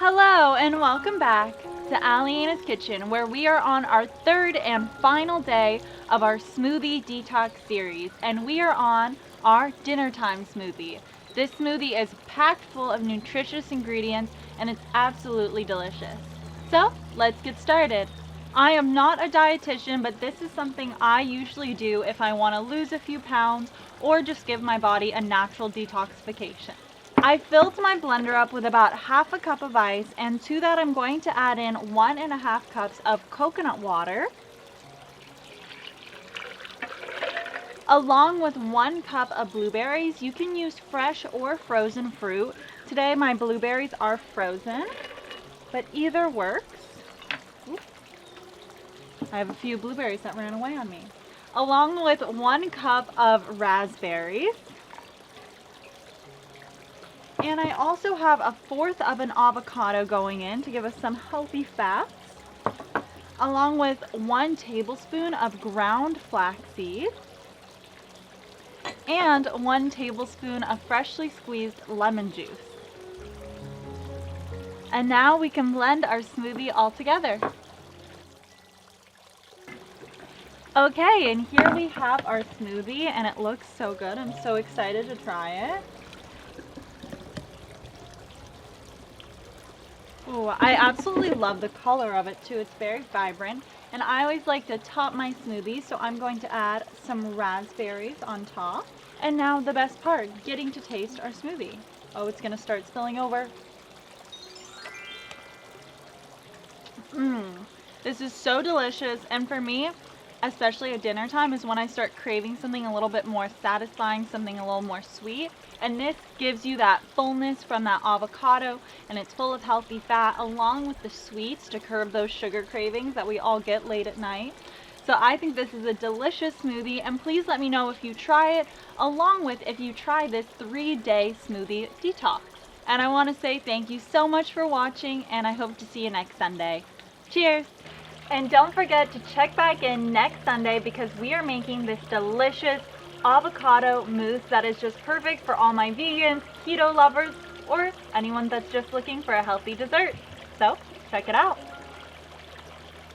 Hello and welcome back to Alyena's Kitchen, where we are on our third and final day of our Smoothie Detox series, and we are on our dinner time smoothie. This smoothie is packed full of nutritious ingredients and it's absolutely delicious. So let's get started. I am not a dietitian, but this is something I usually do if I want to lose a few pounds or just give my body a natural detoxification. I filled my blender up with about half a cup of ice, and to that I'm going to add in 1.5 cups of coconut water, along with 1 cup of blueberries. You can use fresh or frozen fruit. Today my blueberries are frozen, but either works. Oops. I have a few blueberries that ran away on me. Along with 1 cup of raspberries. And I also have 1/4 of an avocado going in to give us some healthy fats, along with 1 tablespoon of ground flaxseed and 1 tablespoon of freshly squeezed lemon juice. And now we can blend our smoothie all together. Okay, and here we have our smoothie, and it looks so good. I'm so excited to try it. Ooh, I absolutely love the color of it too. It's very vibrant, and I always like to top my smoothie, so I'm going to add some raspberries on top. And now the best part, getting to taste our smoothie. Oh, it's gonna start spilling over. This is so delicious, and for me, especially at dinner time, is when I start craving something a little bit more satisfying, something a little more sweet. And this gives you that fullness from that avocado, and it's full of healthy fat, along with the sweets to curb those sugar cravings that we all get late at night. So I think this is a delicious smoothie, and please let me know if you try it, along with if you try this 3-day smoothie detox. And I want to say thank you so much for watching, and I hope to see you next Sunday. Cheers! And don't forget to check back in next Sunday, because we are making this delicious avocado mousse that is just perfect for all my vegans, keto lovers, or anyone that's just looking for a healthy dessert. So check it out.